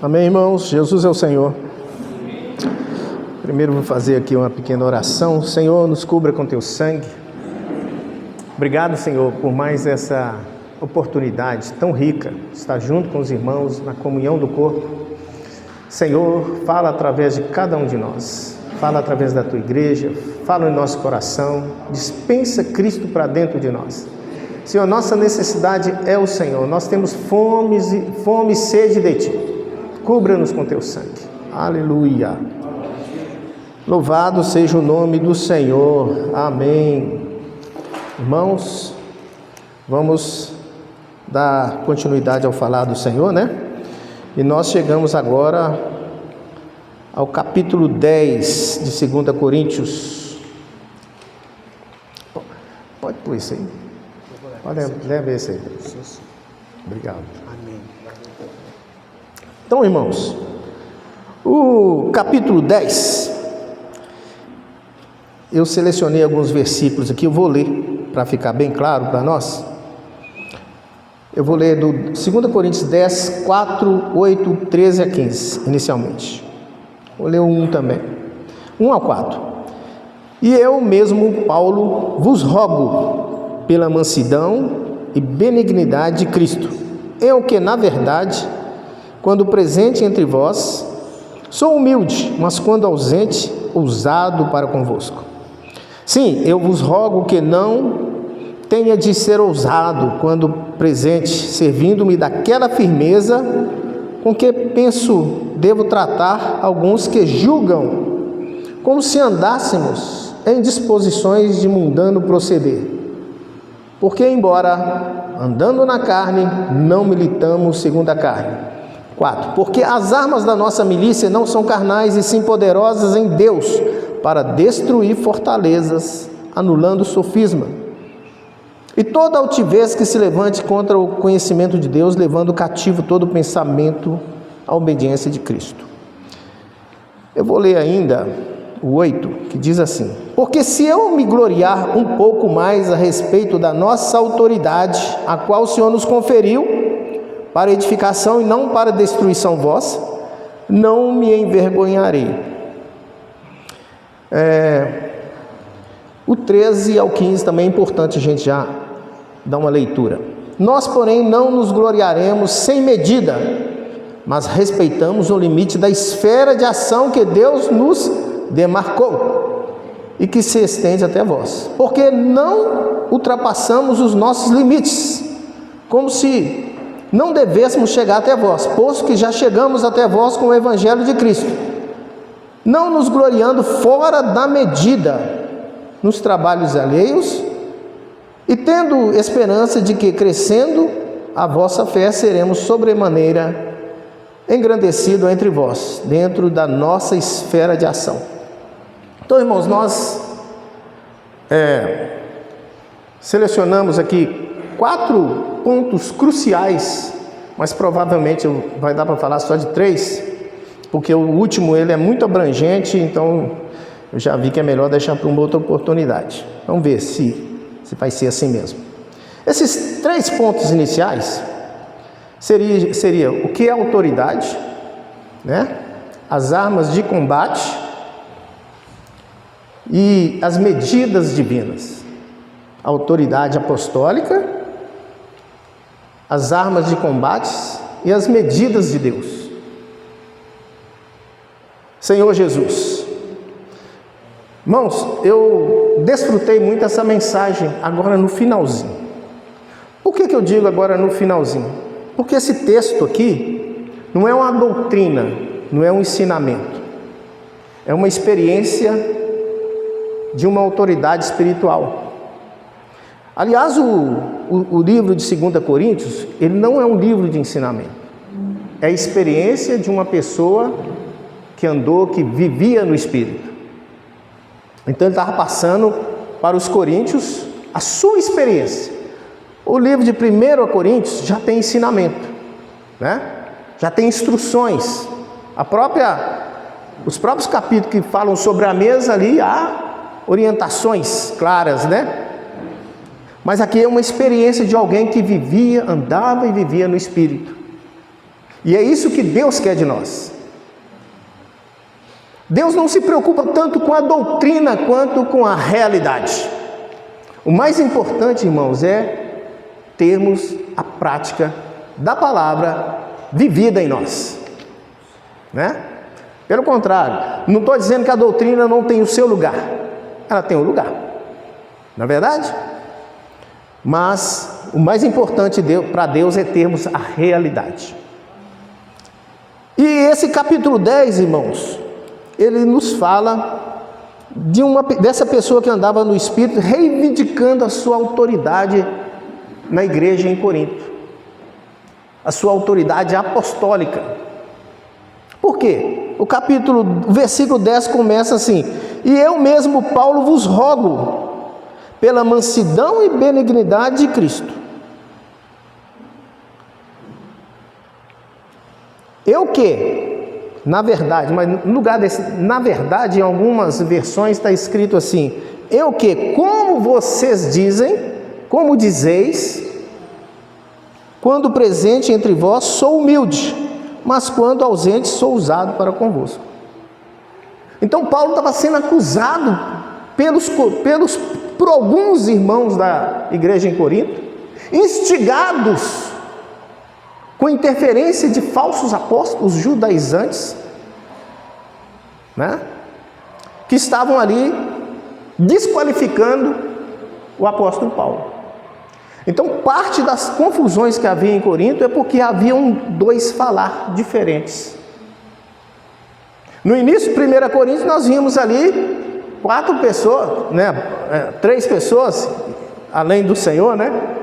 Amém, irmãos? Jesus é o Senhor. Primeiro vou fazer aqui uma pequena oração. Senhor, nos cubra com teu sangue. Obrigado, Senhor, por mais essa oportunidade tão rica de estar junto com os irmãos na comunhão do corpo. Senhor, fala através de cada um de nós. Fala através da tua igreja. Fala em nosso coração. Dispensa Cristo para dentro de nós. Senhor, nossa necessidade é o Senhor. Nós temos fome e sede de ti. Cubra-nos com teu sangue. Aleluia. Louvado seja o nome do Senhor. Amém. Irmãos, vamos dar continuidade ao falar do Senhor, né? E nós chegamos agora ao capítulo 10 de 2 Coríntios. Pode pôr isso aí. Leva esse aí. Obrigado. Amém. Então, irmãos, o capítulo 10, eu selecionei alguns versículos aqui, eu vou ler para ficar bem claro para nós. Eu vou ler do 2 Coríntios 10, 4, 8, 13 a 15, inicialmente. Vou ler o 1 também, 1 ao 4. E eu mesmo, Paulo, vos rogo pela mansidão e benignidade de Cristo, eu que, na verdade, quando presente entre vós, sou humilde, mas quando ausente, ousado para convosco. Sim, eu vos rogo que não tenha de ser ousado quando presente, servindo-me daquela firmeza com que penso devo tratar alguns que julgam, como se andássemos em disposições de mundano proceder. Porque, embora andando na carne, não militamos segundo a carne. 4. Porque as armas da nossa milícia não são carnais, e sim poderosas em Deus, para destruir fortalezas, anulando o sofisma. E toda altivez que se levante contra o conhecimento de Deus, levando cativo todo pensamento à obediência de Cristo. Eu vou ler ainda o 8, que diz assim: porque se eu me gloriar um pouco mais a respeito da nossa autoridade, a qual o Senhor nos conferiu, para edificação e não para destruição vossa, não me envergonharei. O 13 ao 15 também é importante a gente já dar uma leitura. Nós, porém, não nos gloriaremos sem medida, mas respeitamos o limite da esfera de ação que Deus nos demarcou e que se estende até vós, porque não ultrapassamos os nossos limites, como se não devêssemos chegar até vós, posto que já chegamos até vós com o Evangelho de Cristo, não nos gloriando fora da medida nos trabalhos alheios, e tendo esperança de que, crescendo a vossa fé, seremos sobremaneira engrandecidos entre vós, dentro da nossa esfera de ação. Então, irmãos, nós selecionamos aqui 4 pontos cruciais, mas provavelmente vai dar para falar só de 3, porque o último ele é muito abrangente, então eu já vi que é melhor deixar para uma outra oportunidade. Vamos ver se vai ser assim mesmo. Esses 3 pontos iniciais seria o que é autoridade, né? As armas de combate e as medidas divinas. A autoridade apostólica, as armas de combate e as medidas de Deus. Senhor Jesus, irmãos, eu desfrutei muito essa mensagem agora no finalzinho. Por que eu digo agora no finalzinho? Porque esse texto aqui não é uma doutrina, não é um ensinamento, é uma experiência de uma autoridade espiritual. Aliás, o livro de 2 Coríntios, ele não é um livro de ensinamento. É a experiência de uma pessoa que andou, que vivia no Espírito. Então ele estava passando para os coríntios a sua experiência. O livro de 1 Coríntios já tem ensinamento, né? Já tem instruções. Os próprios capítulos que falam sobre a mesa ali, há orientações claras, né? Mas aqui é uma experiência de alguém que vivia, andava e vivia no Espírito. E é isso que Deus quer de nós. Deus não se preocupa tanto com a doutrina quanto com a realidade. O mais importante, irmãos, é termos a prática da palavra vivida em nós, né? Pelo contrário, não estou dizendo que a doutrina não tem o seu lugar, ela tem um lugar, não é verdade? Mas o mais importante para Deus é termos a realidade. E esse capítulo 10, irmãos, ele nos fala dessa pessoa que andava no Espírito, reivindicando a sua autoridade na igreja em Corinto, a sua autoridade apostólica. Por quê? O versículo 10 começa assim: e eu mesmo, Paulo, vos rogo, pela mansidão e benignidade de Cristo. Eu que? Na verdade, mas no lugar desse, na verdade, em algumas versões está escrito assim: eu que, como vocês dizem, como dizeis, quando presente entre vós sou humilde, mas quando ausente sou usado para convosco. Então Paulo estava sendo acusado por alguns irmãos da igreja em Corinto, instigados com interferência de falsos apóstolos judaizantes, né? Que estavam ali desqualificando o apóstolo Paulo. Então, parte das confusões que havia em Corinto é porque haviam dois falar diferentes. No início de 1 Coríntios, nós vimos ali 4 pessoas, né? 3 pessoas, além do Senhor, né?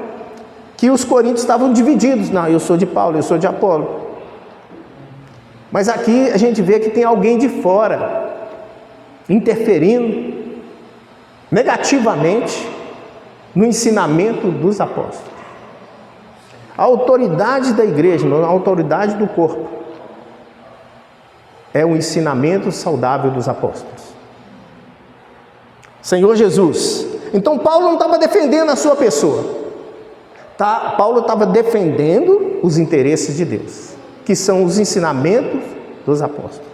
Que os coríntios estavam divididos. Não, eu sou de Paulo, eu sou de Apolo. Mas aqui a gente vê que tem alguém de fora interferindo negativamente no ensinamento dos apóstolos. A autoridade da igreja, a autoridade do corpo, é o ensinamento saudável dos apóstolos. Senhor Jesus. Então Paulo não estava defendendo a sua pessoa. Paulo estava defendendo os interesses de Deus, que são os ensinamentos dos apóstolos.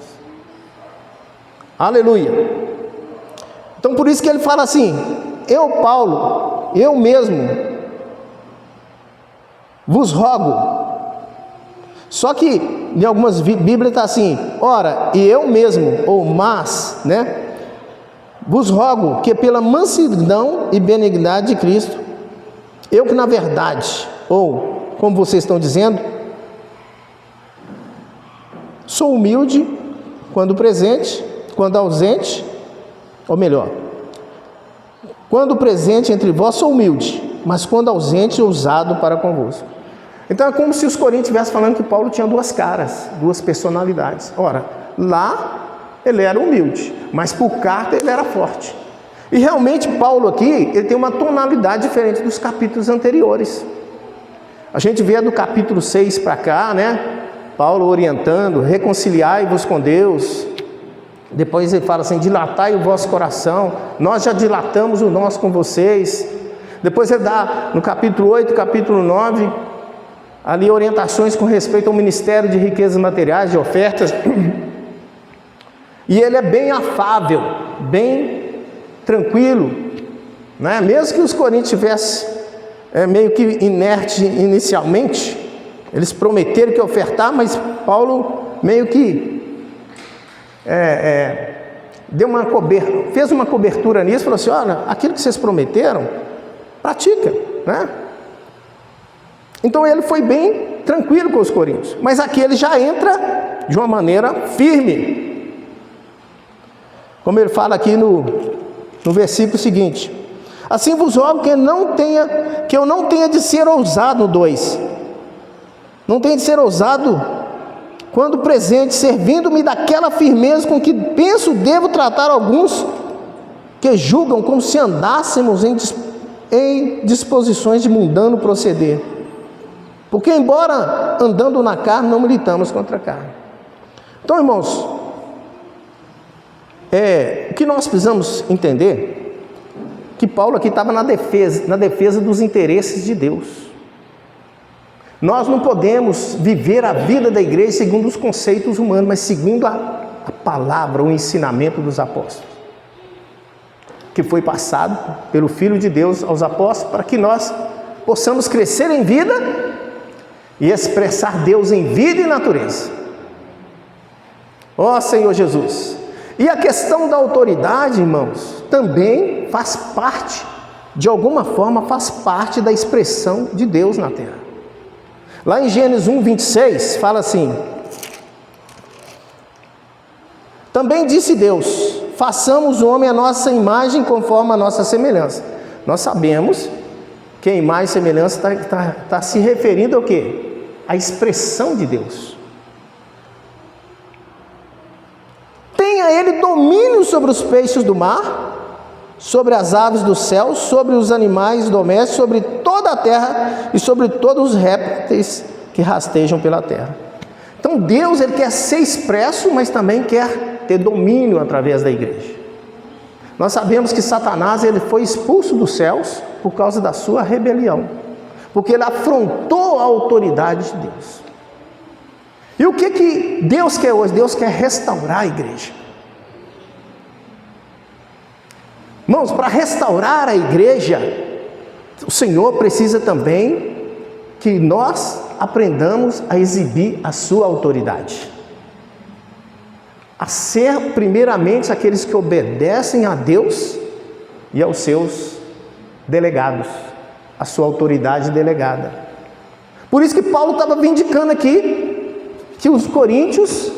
Aleluia! Então por isso que ele fala assim: eu, Paulo, eu mesmo vos rogo. Só que em algumas Bíblias está assim: ora, e eu mesmo, ou mas, né? Vos rogo que pela mansidão e benignidade de Cristo, eu que na verdade, ou como vocês estão dizendo, sou humilde quando presente, quando ausente, ou melhor, quando presente entre vós sou humilde, mas quando ausente ousado para convosco. Então é como se os coríntios estivessem falando que Paulo tinha 2 caras, 2 personalidades. Ora, lá ele era humilde, mas por carta ele era forte. E realmente Paulo aqui, ele tem uma tonalidade diferente dos capítulos anteriores. A gente vê do capítulo 6 para cá, né? Paulo orientando: reconciliai-vos com Deus. Depois ele fala assim: dilatai o vosso coração, nós já dilatamos o nosso com vocês. Depois ele dá no capítulo 8, capítulo 9, ali orientações com respeito ao ministério de riquezas materiais, de ofertas. E ele é bem afável, bem tranquilo, né? Mesmo que os coríntios estivessem meio que inerte inicialmente, eles prometeram que ia ofertar, mas Paulo meio que fez uma cobertura nisso, falou assim: olha, aquilo que vocês prometeram, pratica, né? Então ele foi bem tranquilo com os coríntios, mas aqui ele já entra de uma maneira firme, como ele fala aqui no versículo seguinte: assim vos rogo que eu não tenha de ser ousado, 2, não tenha de ser ousado quando presente, servindo-me daquela firmeza com que penso devo tratar alguns que julgam como se andássemos em disposições de mundano proceder, porque embora andando na carne, não militamos contra a carne. Então, irmãos, o que nós precisamos entender, que Paulo aqui estava na defesa dos interesses de Deus. Nós não podemos viver a vida da igreja segundo os conceitos humanos, mas segundo a palavra, o ensinamento dos apóstolos, que foi passado pelo Filho de Deus aos apóstolos, para que nós possamos crescer em vida e expressar Deus em vida e natureza. Ó Senhor Jesus! E a questão da autoridade, irmãos, também faz parte, de alguma forma, faz parte da expressão de Deus na terra. Lá em Gênesis 1:26, fala assim: também disse Deus: façamos o homem à nossa imagem, conforme a nossa semelhança. Nós sabemos que a imagem e semelhança está se referindo ao quê? A expressão de Deus. Tenha ele domínio sobre os peixes do mar, sobre as aves do céu, sobre os animais domésticos, sobre toda a terra e sobre todos os répteis que rastejam pela terra. Então Deus, ele quer ser expresso, mas também quer ter domínio através da igreja. Nós sabemos que Satanás, ele foi expulso dos céus por causa da sua rebelião, porque ele afrontou a autoridade de Deus. E o que Deus quer hoje? Deus quer restaurar a igreja. Irmãos, para restaurar a igreja, o Senhor precisa também que nós aprendamos a exibir a sua autoridade, a ser primeiramente aqueles que obedecem a Deus e aos seus delegados, a sua autoridade delegada. Por isso que Paulo estava vindicando aqui que os coríntios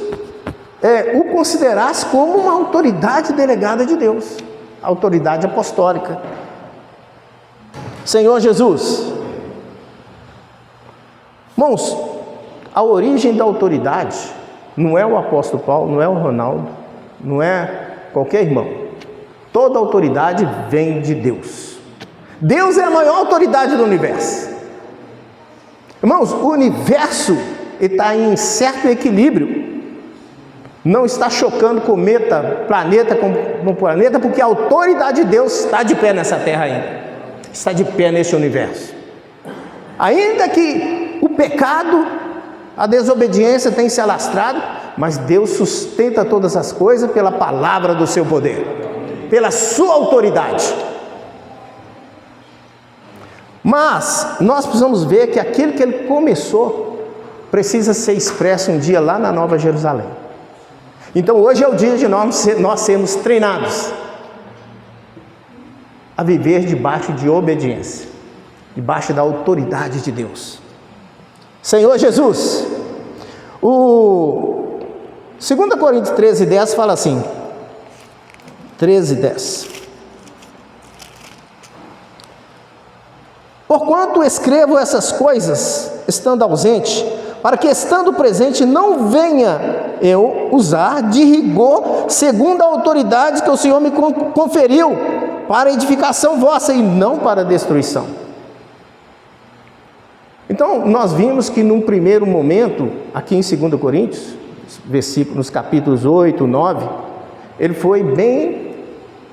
o considerassem como uma autoridade delegada de Deus, autoridade apostólica. Senhor Jesus, irmãos, a origem da autoridade não é o apóstolo Paulo, não é o Ronaldo, não é qualquer irmão. Toda autoridade vem de Deus. Deus é a maior autoridade do universo. Irmãos, o universo está em certo equilíbrio, não está chocando planeta com planeta, porque a autoridade de Deus está de pé nessa terra ainda, está de pé nesse universo. Ainda que o pecado, a desobediência tenha se alastrado, mas Deus sustenta todas as coisas pela palavra do seu poder, pela sua autoridade. Mas nós precisamos ver que aquilo que ele começou precisa ser expresso um dia lá na Nova Jerusalém. Então hoje é o dia de nós sermos treinados a viver debaixo de obediência, debaixo da autoridade de Deus. Senhor Jesus, o 2 Coríntios 13:10 fala assim, 13:10: porquanto escrevo essas coisas estando ausente, para que estando presente não venha eu usar de rigor segundo a autoridade que o Senhor me conferiu, para edificação vossa e não para destruição. Então nós vimos que num primeiro momento, aqui em 2 Coríntios, versículos capítulos 8, 9, ele foi bem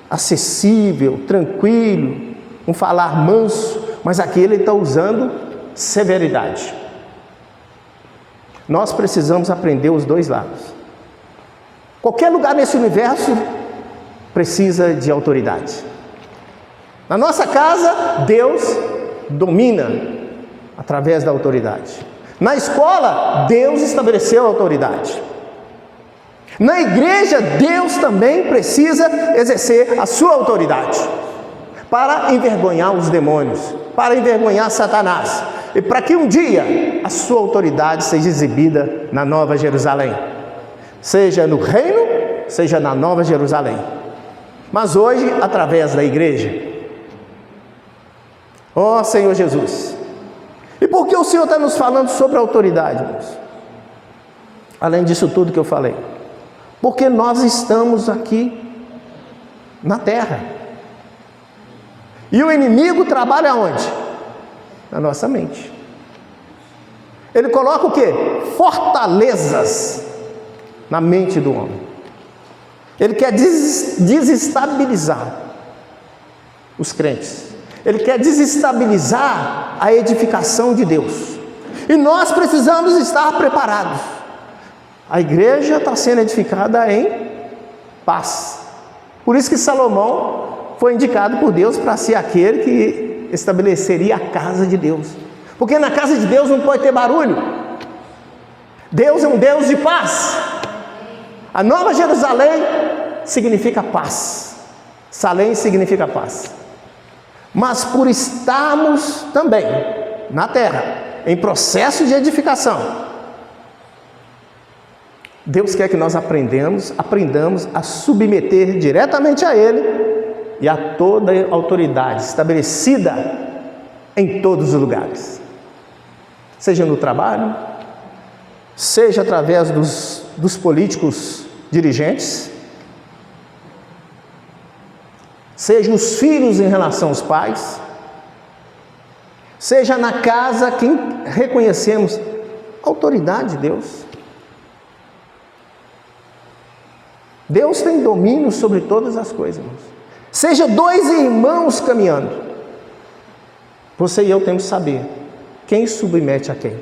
acessível, tranquilo, um falar manso, mas aqui ele está usando severidade. Nós precisamos aprender os dois lados. Qualquer lugar nesse universo precisa de autoridade. Na nossa casa, Deus domina através da autoridade. Na escola, Deus estabeleceu a autoridade. Na igreja, Deus também precisa exercer a sua autoridade para envergonhar os demônios, para envergonhar Satanás, e para que um dia a sua autoridade seja exibida na Nova Jerusalém, seja no reino, seja na Nova Jerusalém, mas hoje através da igreja. Ó Senhor Jesus, e por que o Senhor está nos falando sobre a autoridade, irmãos? Além disso tudo que eu falei, porque nós estamos aqui na terra, e o inimigo trabalha onde? Na nossa mente. Ele coloca o quê? Fortalezas na mente do homem. Ele quer desestabilizar os crentes. Ele quer desestabilizar a edificação de Deus. E nós precisamos estar preparados. A igreja está sendo edificada em paz. Por isso que Salomão foi indicado por Deus para ser aquele que estabeleceria a casa de Deus. Porque na casa de Deus não pode ter barulho. Deus é um Deus de paz. A Nova Jerusalém significa paz. Salém significa paz. Mas por estarmos também na terra, em processo de edificação, Deus quer que nós aprendamos a submeter diretamente a Ele e a toda a autoridade estabelecida em todos os lugares. Seja no trabalho, seja através dos políticos dirigentes, seja os filhos em relação aos pais, seja na casa quem reconhecemos a autoridade de Deus. Deus tem domínio sobre todas as coisas, irmãos. Seja dois irmãos caminhando, você e eu temos que saber quem submete a quem.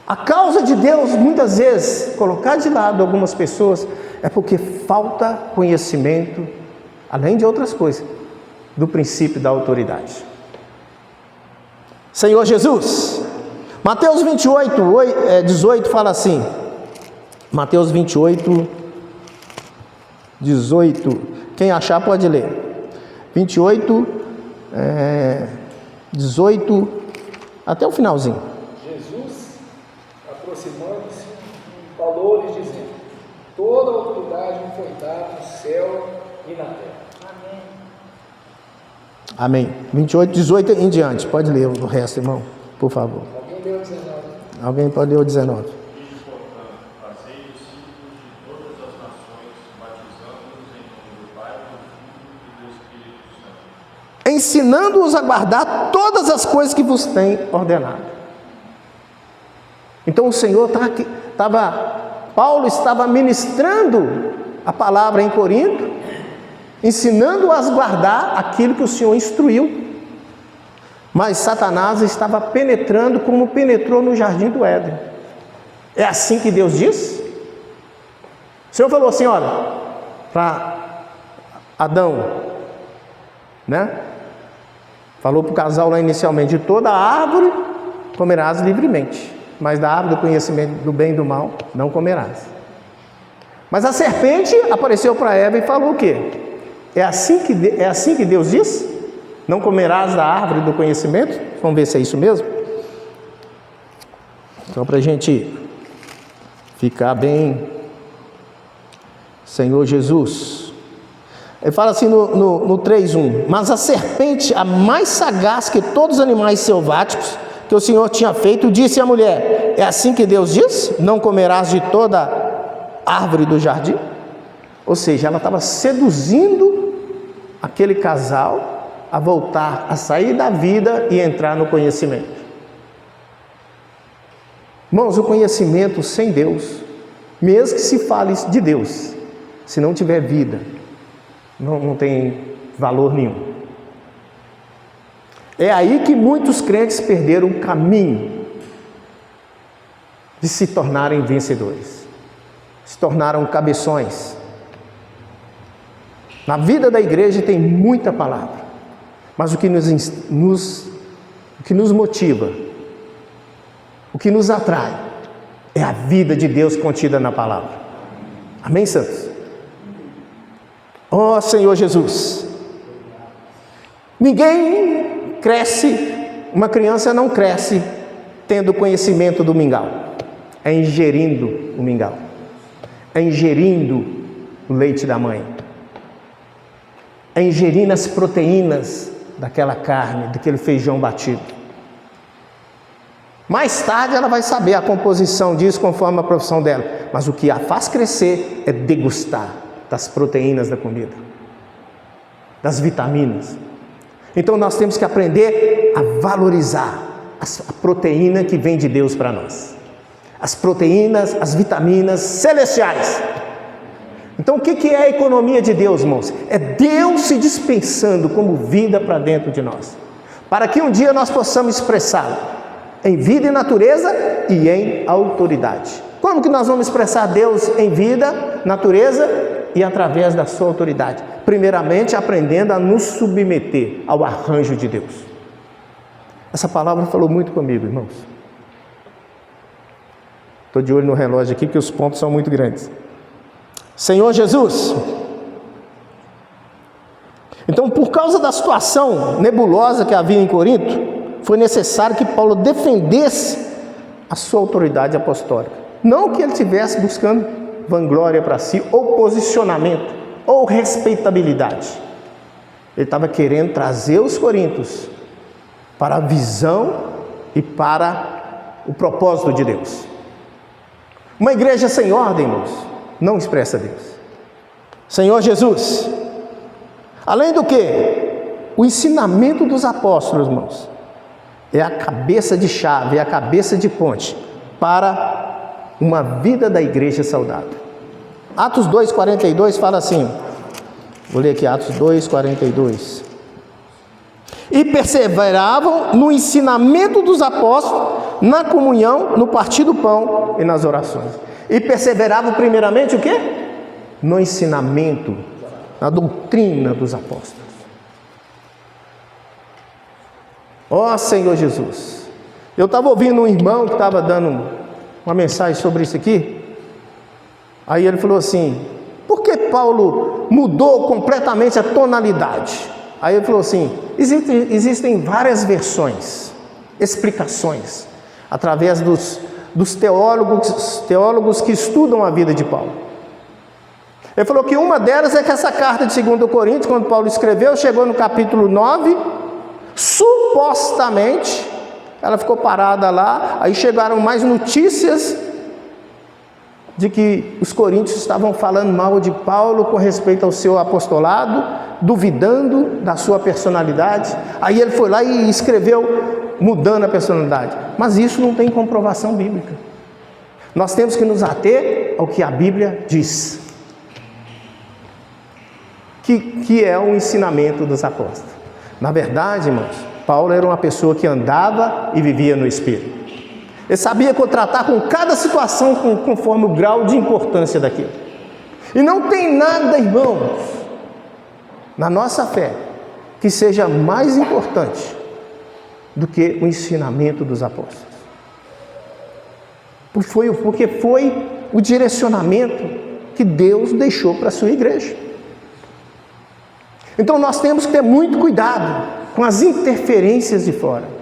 A causa de Deus, muitas vezes, colocar de lado algumas pessoas, é porque falta conhecimento, além de outras coisas, do princípio da autoridade. Senhor Jesus, Mateus 18 fala assim, Mateus 28, 18, quem achar pode ler, 28, 18, até o finalzinho. Jesus, aproximando-se, falou-lhes dizendo: toda a autoridade me foi dada no céu e na terra. Amém. Amém. 28, 18 em diante. Pode ler o resto, irmão, por favor. Alguém leu 19? Alguém pode ler o 19. Ensinando-os a guardar todas as coisas que vos tem ordenado. Então o Senhor Paulo estava ministrando a palavra em Corinto, ensinando-as a guardar aquilo que o Senhor instruiu. Mas Satanás estava penetrando como penetrou no jardim do Éden. É assim que Deus diz? O Senhor falou assim, olha, para Adão, né? Falou para o casal lá inicialmente: de toda árvore comerás livremente, mas da árvore do conhecimento do bem e do mal não comerás. Mas a serpente apareceu para Eva e falou o quê? É assim que Deus diz? Não comerás da árvore do conhecimento? Vamos ver se é isso mesmo? Então, para a gente ficar bem, Senhor Jesus, ele fala assim no 3:1: mas a serpente, a mais sagaz que todos os animais selváticos que o Senhor tinha feito, disse à mulher: é assim que Deus diz? Não comerás de toda árvore do jardim? Ou seja, ela estava seduzindo aquele casal a voltar, a sair da vida e entrar no conhecimento. Irmãos, o conhecimento sem Deus, mesmo que se fale de Deus, se não tiver vida, não tem valor nenhum. É aí que muitos crentes perderam o caminho de se tornarem vencedores, se tornaram cabeções. Na vida da igreja tem muita palavra, mas o que nos motiva, o que nos atrai, é a vida de Deus contida na palavra. Amém, santos? Ó Senhor Jesus, ninguém cresce, uma criança não cresce tendo conhecimento do mingau, é ingerindo o mingau, é ingerindo o leite da mãe, é ingerindo as proteínas daquela carne, daquele feijão batido. Mais tarde ela vai saber a composição disso conforme a profissão dela, mas o que a faz crescer é degustar das proteínas da comida, das vitaminas. Então nós temos que aprender a valorizar a proteína que vem de Deus para nós, as proteínas, as vitaminas celestiais. Então o que é a economia de Deus, irmãos? É Deus se dispensando como vida para dentro de nós, para que um dia nós possamos expressá-lo. em vida e natureza e em autoridade. Como que nós vamos expressar Deus em vida, natureza e através da sua autoridade? Primeiramente, aprendendo a nos submeter ao arranjo de Deus. Essa palavra falou muito comigo, irmãos. Estou de olho no relógio aqui, porque os pontos são muito grandes. Senhor Jesus. Então, por causa da situação nebulosa que havia em Corinto, foi necessário que Paulo defendesse a sua autoridade apostólica. Não que ele estivesse buscando vanglória para si, ou posicionamento, ou respeitabilidade. Ele estava querendo trazer os coríntios para a visão e para o propósito de Deus. Uma igreja sem ordem, irmãos, não expressa Deus. Senhor Jesus. Além do que, o ensinamento dos apóstolos, irmãos, é a cabeça de chave, é a cabeça de ponte para uma vida da igreja saudável. Atos 2,42 fala assim, vou ler aqui Atos 2,42. E perseveravam no ensinamento dos apóstolos, na comunhão, no partir do pão e nas orações. E perseveravam primeiramente o quê? No ensinamento, na doutrina dos apóstolos. Ó Senhor Jesus, eu estava ouvindo um irmão que estava dando uma mensagem sobre isso aqui. Aí ele falou assim, por que Paulo mudou completamente a tonalidade? Aí ele falou assim, existem várias versões, explicações, através dos teólogos que estudam a vida de Paulo. Ele falou que uma delas é que essa carta de 2 Coríntios, quando Paulo escreveu, chegou no capítulo 9, supostamente, ela ficou parada lá, aí chegaram mais notícias de que os coríntios estavam falando mal de Paulo com respeito ao seu apostolado, duvidando da sua personalidade. Aí ele foi lá e escreveu mudando a personalidade. Mas isso não tem comprovação bíblica. Nós temos que nos ater ao que a Bíblia diz, que é o ensinamento dos apóstolos. Na verdade, irmãos, Paulo era uma pessoa que andava e vivia no Espírito. Ele sabia tratar com cada situação conforme o grau de importância daquilo. E não tem nada, irmãos, na nossa fé, que seja mais importante do que o ensinamento dos apóstolos. Porque foi o direcionamento que Deus deixou para a sua igreja. Então nós temos que ter muito cuidado com as interferências de fora.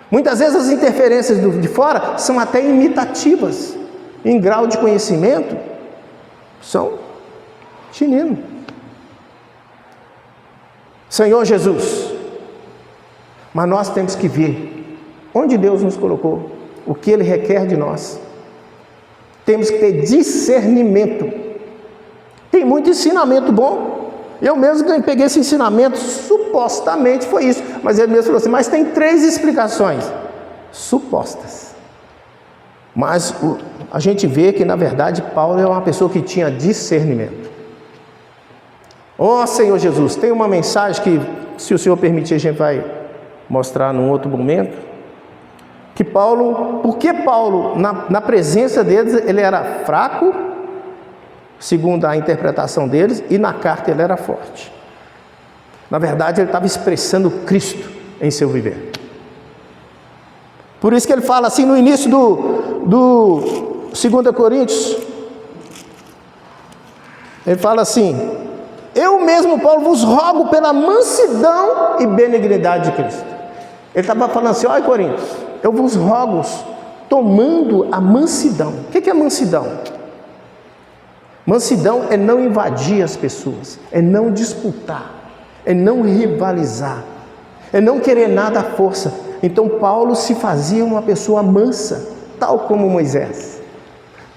Muitas vezes as interferências de fora são até imitativas, em grau de conhecimento, são tinindo. Senhor Jesus, mas nós temos que ver onde Deus nos colocou, o que Ele requer de nós. Temos que ter discernimento. Tem muito ensinamento bom. Eu mesmo peguei esse ensinamento, supostamente foi isso, mas ele mesmo falou assim, mas tem 3 explicações, supostas. Mas a gente vê que na verdade Paulo é uma pessoa que tinha discernimento. Ó Senhor Jesus, tem uma mensagem que, se o Senhor permitir, a gente vai mostrar num outro momento, que Paulo, porque Paulo, na presença deles, ele era fraco, segundo a interpretação deles, e na carta ele era forte. Na verdade, ele estava expressando Cristo em seu viver. Por isso que ele fala assim no início do 2 Coríntios, ele fala assim, eu mesmo, Paulo, vos rogo pela mansidão e benignidade de Cristo. Ele estava falando assim, olha Coríntios, eu vos rogo, tomando a mansidão. O que é mansidão? Mansidão é não invadir as pessoas, é não disputar, é não rivalizar, é não querer nada à força. Então Paulo se fazia uma pessoa mansa, tal como Moisés,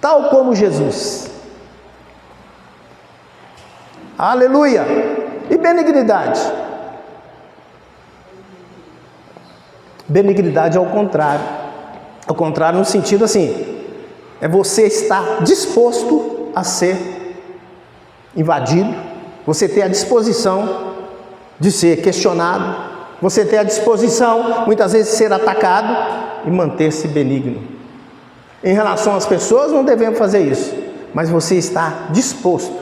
tal como Jesus. Aleluia! E benignidade? Benignidade é ao contrário no sentido assim, é você estar disposto a ser invadido, você ter a disposição de ser questionado, você ter a disposição, muitas vezes, de ser atacado, e manter-se benigno. Em relação às pessoas, não devemos fazer isso, mas você está disposto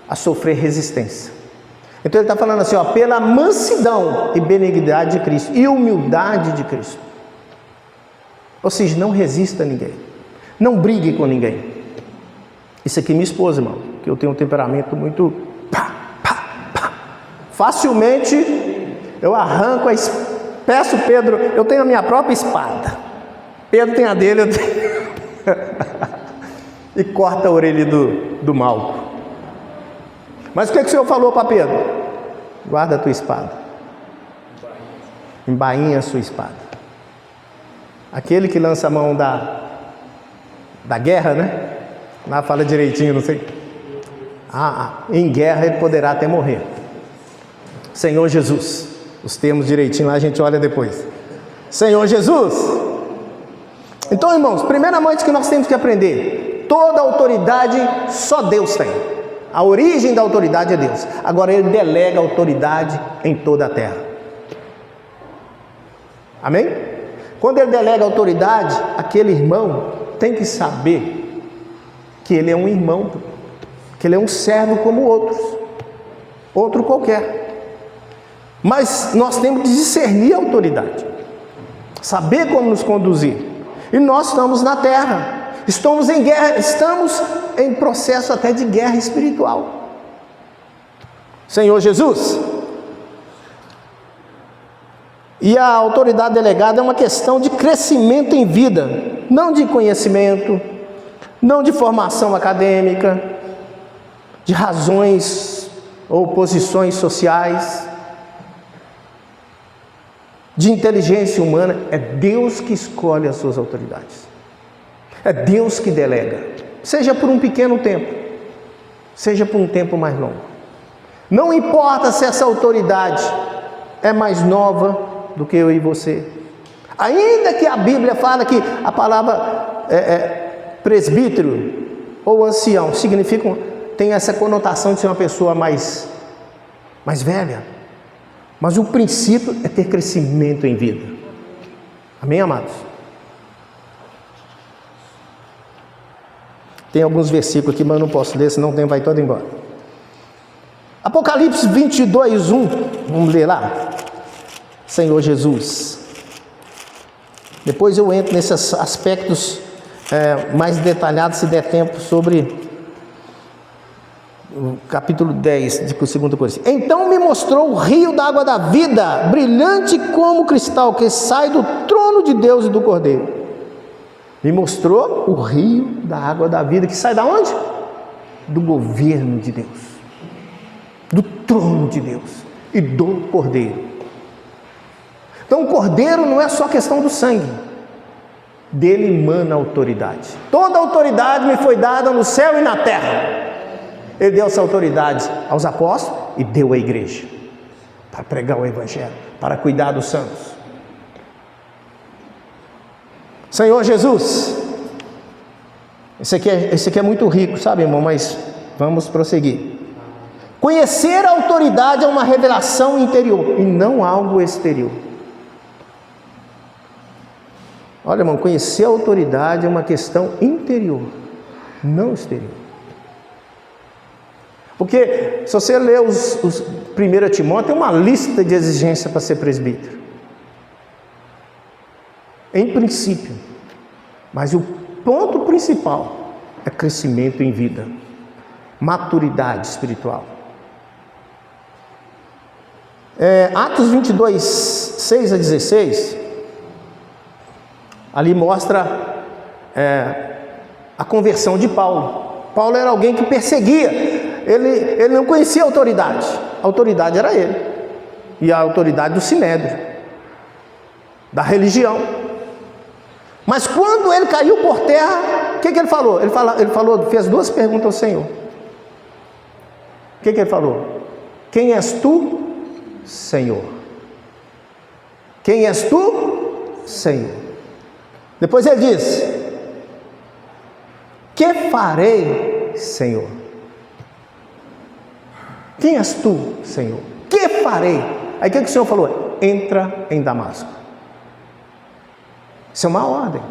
a sofrer resistência. Então ele está falando assim, ó, pela mansidão e benignidade de Cristo e humildade de Cristo. Ou seja, não resista a ninguém, não brigue com ninguém. Isso aqui é minha esposa, irmão, que eu tenho um temperamento muito facilmente eu arranco peço Pedro, eu tenho a minha própria espada, Pedro tem a dele, eu tenho e corta a orelha do Malco. Mas o que o Senhor falou para Pedro? Guarda a tua espada, embainha a sua espada. Aquele que lança a mão da guerra, né? Lá fala direitinho, não sei. Em guerra ele poderá até morrer. Senhor Jesus, os termos direitinho lá a gente olha depois. Senhor Jesus. Então, irmãos, primeiramente que nós temos que aprender, toda autoridade só Deus tem. A origem da autoridade é Deus. Agora ele delega autoridade em toda a terra. Amém? Quando ele delega autoridade, aquele irmão tem que saber que ele é um irmão, que ele é um servo como outro qualquer. Mas nós temos que discernir a autoridade, saber como nos conduzir. E nós estamos na terra, estamos em guerra, estamos em processo até de guerra espiritual. Senhor Jesus. E a autoridade delegada é uma questão de crescimento em vida, não de conhecimento, não de formação acadêmica, de razões ou posições sociais, de inteligência humana. É Deus que escolhe as suas autoridades, é Deus que delega, seja por um pequeno tempo, seja por um tempo mais longo. Não importa se essa autoridade é mais nova do que eu e você, ainda que a Bíblia fala que a palavra presbítero ou ancião tem essa conotação de ser uma pessoa mais velha, mas o princípio é ter crescimento em vida. Amém, amados? Tem alguns versículos aqui, mas eu não posso ler, senão o tempo vai todo embora. Apocalipse 22:1, vamos ler lá. Senhor Jesus. Depois eu entro nesses aspectos mais detalhados, se der tempo, sobre o capítulo 10 de 2 Coríntios. Então me mostrou o rio da água da vida, brilhante como cristal, que sai do trono de Deus e do Cordeiro. Me mostrou o rio da água da vida, que sai da onde? Do governo de Deus, do trono de Deus e do Cordeiro. Então o Cordeiro não é só questão do sangue, dele emana a autoridade. Toda autoridade me foi dada no céu e na terra. Ele deu essa autoridade aos apóstolos e deu à igreja, para pregar o evangelho, para cuidar dos santos. Senhor Jesus, esse aqui é muito rico, sabe, irmão, mas vamos prosseguir. Conhecer a autoridade é uma revelação interior e não algo exterior. Olha, irmão, conhecer a autoridade é uma questão interior, não exterior. Porque se você ler os 1 Timóteo, tem uma lista de exigências para ser presbítero. Em princípio. Mas o ponto principal é crescimento em vida, maturidade espiritual. Atos 22, 6 a 16, ali mostra a conversão de Paulo. Paulo era alguém que perseguia, ele não conhecia a autoridade era ele, e a autoridade do sinédrio, da religião. Mas quando ele caiu por terra, o que ele falou? Ele fez duas perguntas ao Senhor. O que ele falou? Quem és tu, Senhor? Quem és tu, Senhor? Depois ele diz: que farei, Senhor? Quem és tu, Senhor? Que farei? Aí o que o Senhor falou? Entra em Damasco. Isso é uma ordem.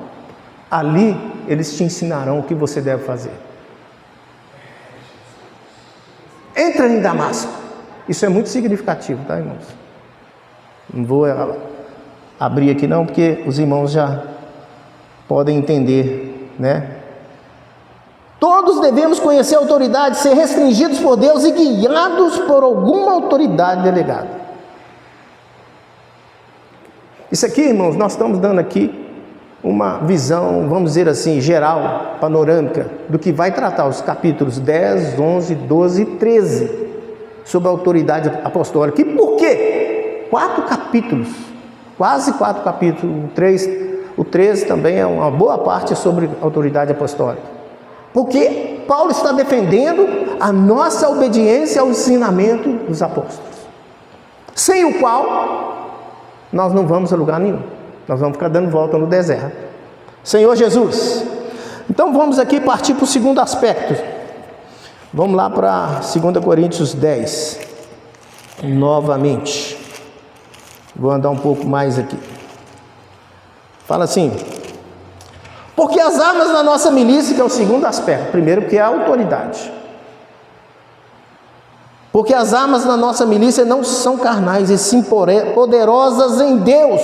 Ali eles te ensinarão o que você deve fazer. Entra em Damasco. Isso é muito significativo, tá, irmãos? Não vou abrir aqui não, porque os irmãos já podem entender, né? Todos devemos conhecer a autoridade, ser restringidos por Deus e guiados por alguma autoridade delegada. Isso aqui, irmãos, nós estamos dando aqui uma visão, vamos dizer assim, geral, panorâmica, do que vai tratar os capítulos 10, 11, 12 e 13, sobre a autoridade apostólica. E por quê? 4 capítulos, quase 4 capítulos, o 13 também é uma boa parte sobre autoridade apostólica. Porque Paulo está defendendo a nossa obediência ao ensinamento dos apóstolos, sem o qual nós não vamos a lugar nenhum. Nós vamos ficar dando volta no deserto. Senhor Jesus. Então vamos aqui partir para o segundo aspecto. Vamos lá para 2 Coríntios 10. Novamente. Vou andar um pouco mais aqui. Fala assim: porque as armas da nossa milícia, que é o segundo aspecto. Primeiro, que é a autoridade. Porque as armas da nossa milícia não são carnais, e sim poderosas em Deus,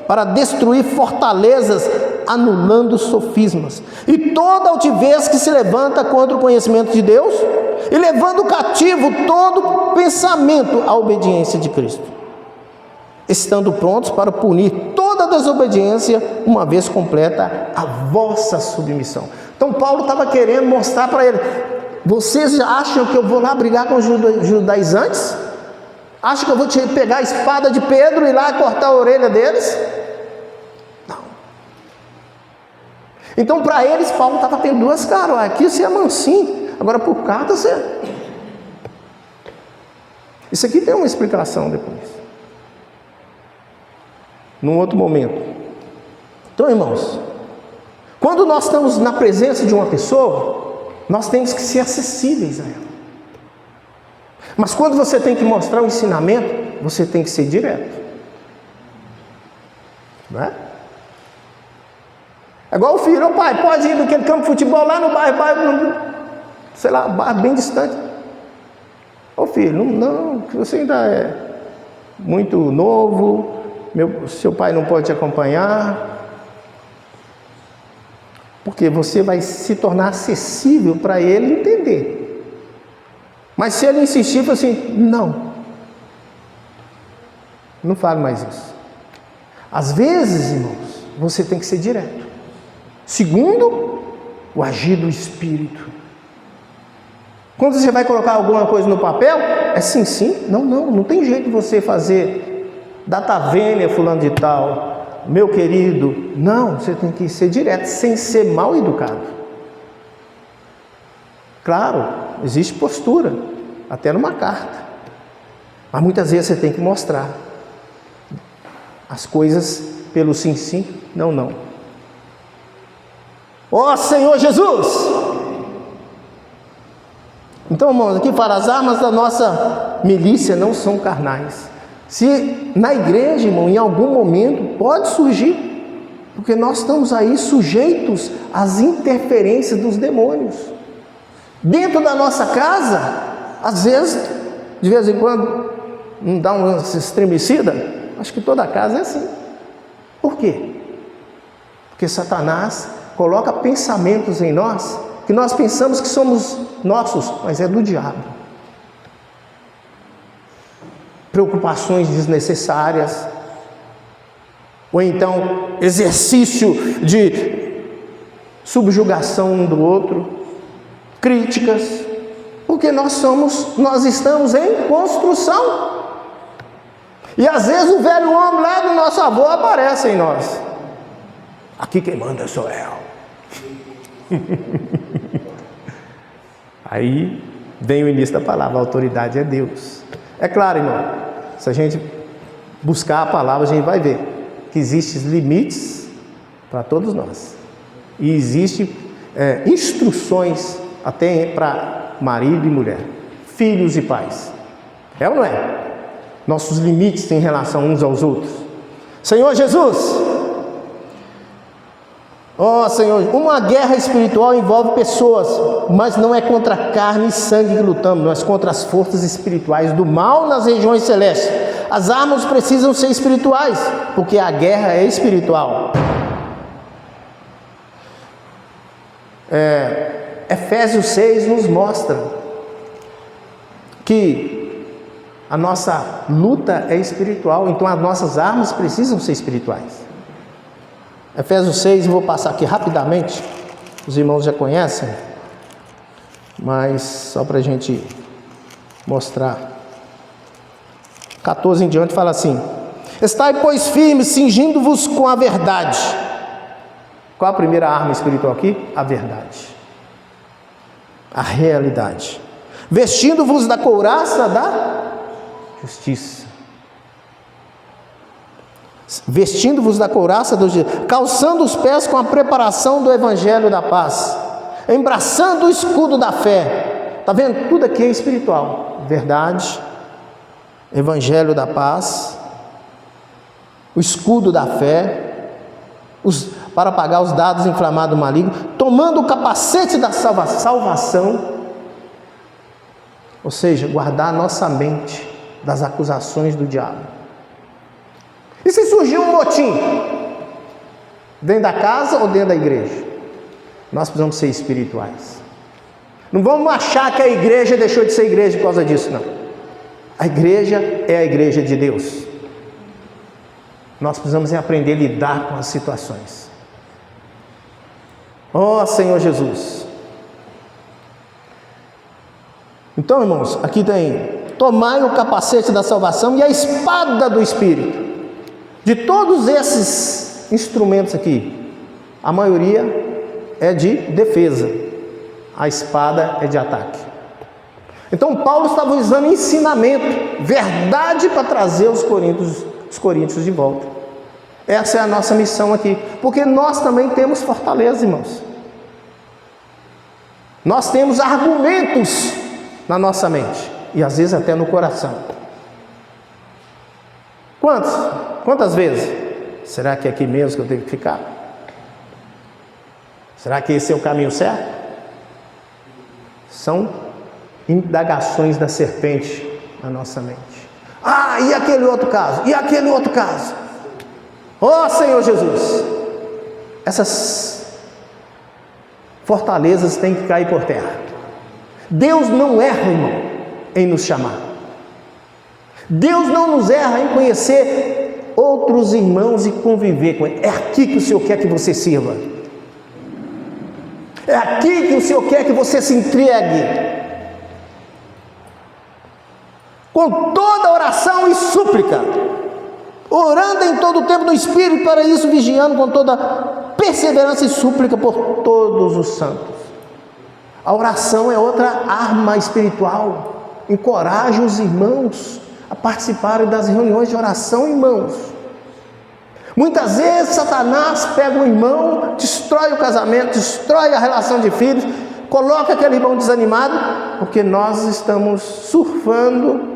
para destruir fortalezas, anulando sofismas, e toda altivez que se levanta contra o conhecimento de Deus, e levando cativo todo pensamento à obediência de Cristo, estando prontos para punir toda desobediência, uma vez completa a vossa submissão. Então Paulo estava querendo mostrar para ele: vocês acham que eu vou lá brigar com os judaizantes? Acham que eu vou pegar a espada de Pedro e ir lá cortar a orelha deles? Não. Então para eles Paulo estava tendo duas caras. Aqui você é mansinho, agora por carta você... Isso aqui tem uma explicação depois, num outro momento. Então, irmãos, quando nós estamos na presença de uma pessoa, nós temos que ser acessíveis a ela. Mas quando você tem que mostrar o ensinamento, você tem que ser direto. Não é? É igual o filho: ô pai, pode ir naquele campo de futebol lá no bairro, sei lá, bairro bem distante. Ô filho, não, que você ainda é muito novo, seu pai não pode te acompanhar. Porque você vai se tornar acessível para ele entender. Mas se ele insistir, fala assim: não fale mais isso. Às vezes, irmãos, você tem que ser direto. Segundo, o agir do Espírito. Quando você vai colocar alguma coisa no papel, é sim, sim, não tem jeito de você fazer data vênia fulano de tal, meu querido. Não, você tem que ser direto, sem ser mal educado. Claro, existe postura, até numa carta, mas muitas vezes você tem que mostrar as coisas pelo sim, sim, não. Ó Senhor Jesus! Então, irmãos, aqui fala: as armas da nossa milícia não são carnais. Se na igreja, irmão, em algum momento pode surgir, porque nós estamos aí sujeitos às interferências dos demônios. Dentro da nossa casa, às vezes, de vez em quando, não dá uma estremecida. Acho que toda casa é assim. Por quê? Porque Satanás coloca pensamentos em nós, que nós pensamos que somos nossos, mas é do diabo. Preocupações desnecessárias, ou então exercício de subjugação um do outro, críticas, porque nós estamos em construção. E às vezes o velho homem lá do nosso avô aparece em nós: aqui quem manda sou eu. Aí vem o início da palavra: a autoridade é Deus. É claro, irmão, se a gente buscar a palavra, a gente vai ver que existem limites para todos nós. E existem instruções até para marido e mulher, filhos e pais. É ou não é? Nossos limites em relação uns aos outros. Senhor Jesus, Ó Senhor, uma guerra espiritual envolve pessoas, mas não é contra carne e sangue que lutamos, mas contra as forças espirituais do mal nas regiões celestes. As armas precisam ser espirituais, porque a guerra é espiritual. Efésios 6 nos mostra que a nossa luta é espiritual, então as nossas armas precisam ser espirituais. Efésios 6, vou passar aqui rapidamente, os irmãos já conhecem, mas só para a gente mostrar. 14 em diante fala assim: estai, pois, firmes, cingindo-vos com a verdade. Qual a primeira arma espiritual aqui? A verdade, a realidade. Vestindo-vos da couraça da justiça. Vestindo-vos da couraça da justiça, calçando os pés com a preparação do evangelho da paz, embraçando o escudo da fé. Está vendo? Tudo aqui é espiritual. Verdade, evangelho da paz, o escudo da fé, para apagar os dados inflamados do maligno, tomando o capacete da salvação, ou seja, guardar a nossa mente das acusações do diabo. E se surgir um motim, dentro da casa ou dentro da igreja? Nós precisamos ser espirituais. Não vamos achar que a igreja deixou de ser igreja por causa disso, não. A igreja é a igreja de Deus. Nós precisamos aprender a lidar com as situações. Ó Senhor Jesus. Então, irmãos, aqui tem: tomai o capacete da salvação e a espada do Espírito. De todos esses instrumentos aqui, a maioria é de defesa, a espada é de ataque. Então Paulo estava usando ensinamento, verdade, para trazer os coríntios de volta. Essa é a nossa missão aqui, porque nós também temos fortaleza, irmãos. Nós temos argumentos na nossa mente e às vezes até no coração. Quantas vezes? Será que é aqui mesmo que eu tenho que ficar? Será que esse é o caminho certo? São indagações da serpente na nossa mente. Ah, e aquele outro caso? E aquele outro caso? Ó Senhor Jesus! Essas fortalezas têm que cair por terra. Deus não erra, irmão, em nos chamar. Deus não nos erra em conhecer outros irmãos e conviver com eles. É aqui que o Senhor quer que você sirva. É aqui que o Senhor quer que você se entregue. Com toda oração e súplica, orando em todo o tempo no Espírito, para isso vigiando com toda perseverança e súplica por todos os santos. A oração é outra arma espiritual. Encoraja os irmãos a participarem das reuniões de oração, irmãos. Muitas vezes Satanás pega um irmão, destrói o casamento, destrói a relação de filhos, coloca aquele irmão desanimado, porque nós estamos surfando.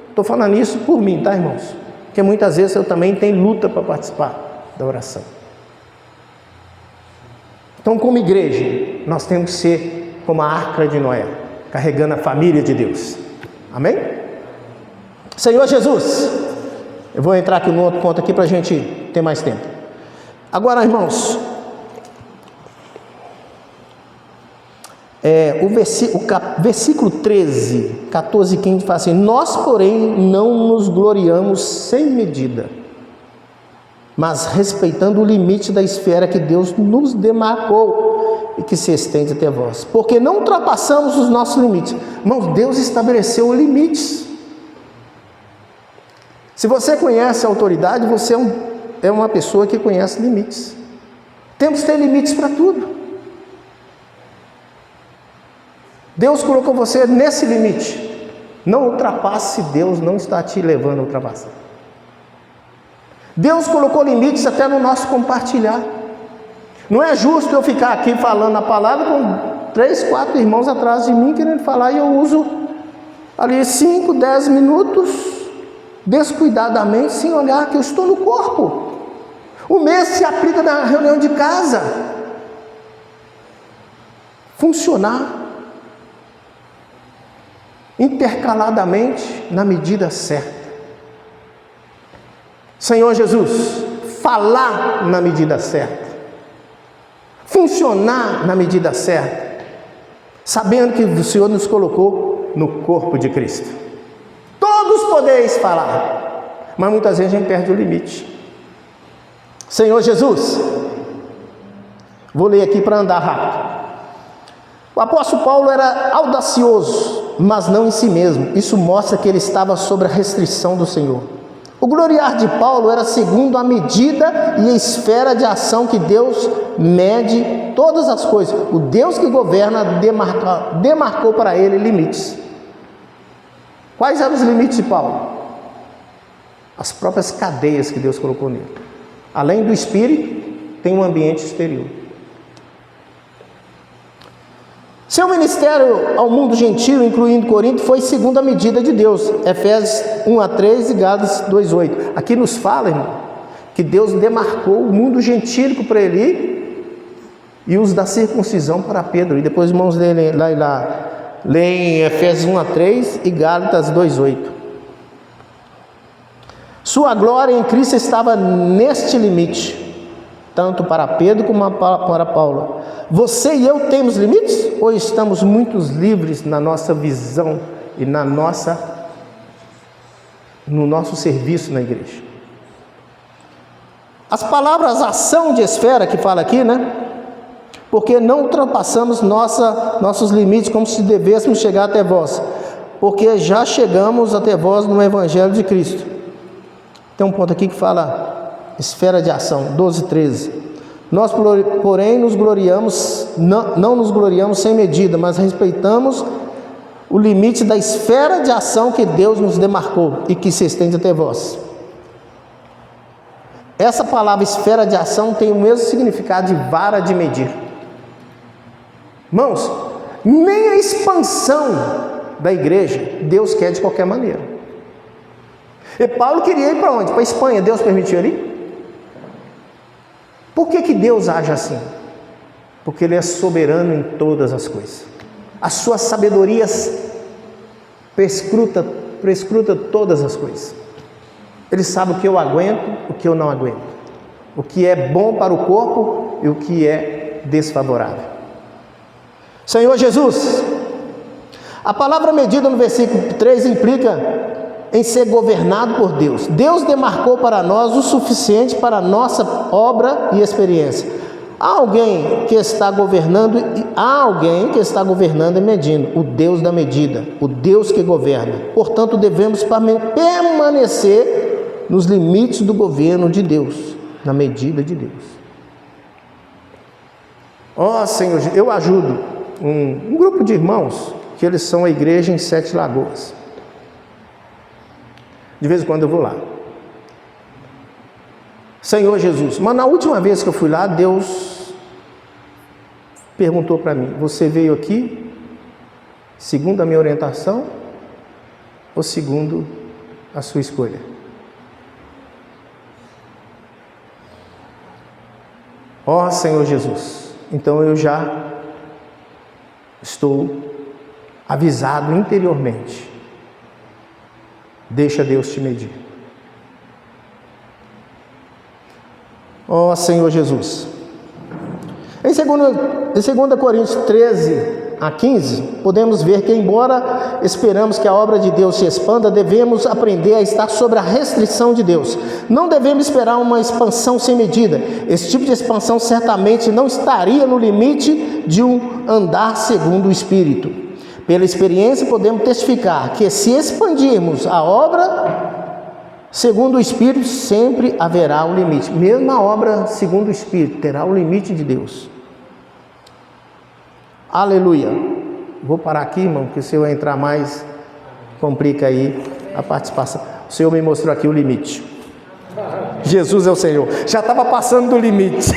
Estou falando isso por mim, tá, irmãos? Porque muitas vezes eu também tenho luta para participar da oração. Então, como igreja, nós temos que ser como a arca de Noé, carregando a família de Deus. Amém? Senhor Jesus, eu vou entrar aqui no outro ponto aqui para a gente ter mais tempo. Agora, irmãos, o versículo 13, 14 e 15 fala assim: nós, porém, não nos gloriamos sem medida, mas respeitando o limite da esfera que Deus nos demarcou e que se estende até vós, porque não ultrapassamos os nossos limites. Irmãos, Deus estabeleceu limites. Se você conhece a autoridade, você é uma pessoa que conhece limites. Temos que ter limites para tudo. Deus colocou você nesse limite. Não ultrapasse, Deus não está te levando a ultrapassar. Deus colocou limites até no nosso compartilhar. Não é justo eu ficar aqui falando a palavra com 3, 4 irmãos atrás de mim querendo falar, e eu uso ali 5, 10 minutos descuidadamente, sem olhar que eu estou no corpo. O mesmo se aplica na reunião de casa. funcionar intercaladamente na medida certa. Senhor Jesus, falar na medida certa, funcionar na medida certa, sabendo que o Senhor nos colocou no corpo de Cristo. Todos podeis falar, mas muitas vezes a gente perde o limite. Senhor Jesus, vou ler aqui para andar rápido. O apóstolo Paulo era audacioso, mas não em si mesmo. Isso mostra que ele estava sob a restrição do Senhor. O gloriar de Paulo era segundo a medida e a esfera de ação que Deus mede todas as coisas. O Deus que governa demarcou para ele limites. Quais eram os limites de Paulo? As próprias cadeias que Deus colocou nele. Além do espírito, tem um ambiente exterior. Seu ministério ao mundo gentil, incluindo Corinto, foi segundo a medida de Deus. Efésios 1:3 e Gálatas 2:8. Aqui nos fala, irmão, que Deus demarcou o mundo gentílico para ele ir e os da circuncisão para Pedro. E depois, irmãos, leem Efésios 1:3 e Gálatas 2:8. Sua glória em Cristo estava neste limite, tanto para Pedro como para Paulo. Você e eu temos limites? Ou estamos muito livres na nossa visão e no nosso serviço na igreja? As palavras ação de esfera que fala aqui, né? Porque não ultrapassamos nossos limites como se devêssemos chegar até vós, porque já chegamos até vós no Evangelho de Cristo. Tem um ponto aqui que fala esfera de ação, 12:13. Nós, porém, nos gloriamos, não nos gloriamos sem medida, mas respeitamos o limite da esfera de ação que Deus nos demarcou e que se estende até vós. Essa palavra esfera de ação tem o mesmo significado de vara de medir. Irmãos, nem a expansão da igreja Deus quer de qualquer maneira. E Paulo queria ir para onde? Para a Espanha. Deus permitiu ali? Por que Deus age assim? Porque Ele é soberano em todas as coisas. A sua sabedoria prescruta todas as coisas. Ele sabe o que eu aguento, o que eu não aguento. O que é bom para o corpo e o que é desfavorável. Senhor Jesus, a palavra medida no versículo 3 implica em ser governado por Deus. Deus demarcou para nós o suficiente para a nossa obra e experiência. Há alguém que está governando e medindo, o Deus da medida, o Deus que governa. Portanto, devemos permanecer nos limites do governo de Deus, na medida de Deus. Ó Senhor, eu ajudo um grupo de irmãos que eles são a igreja em Sete Lagoas. De vez em quando eu vou lá. Senhor Jesus, mas na última vez que eu fui lá, Deus perguntou para mim: você veio aqui segundo a minha orientação ou segundo a sua escolha? Ó Senhor Jesus, então eu já estou avisado interiormente. Deixa Deus te medir. Ó Senhor Jesus. Em 2 Coríntios 13:15, podemos ver que, embora esperamos que a obra de Deus se expanda, devemos aprender a estar sob a restrição de Deus. Não devemos esperar uma expansão sem medida. Esse tipo de expansão certamente não estaria no limite de um andar segundo o Espírito. Pela experiência podemos testificar que, se expandirmos a obra segundo o Espírito, sempre haverá um limite. Mesmo a obra segundo o Espírito terá o limite de Deus. Aleluia. Vou parar aqui, irmão, porque se eu entrar mais, complica aí a participação. O Senhor me mostrou aqui o limite. Jesus é o Senhor. Já estava passando do limite.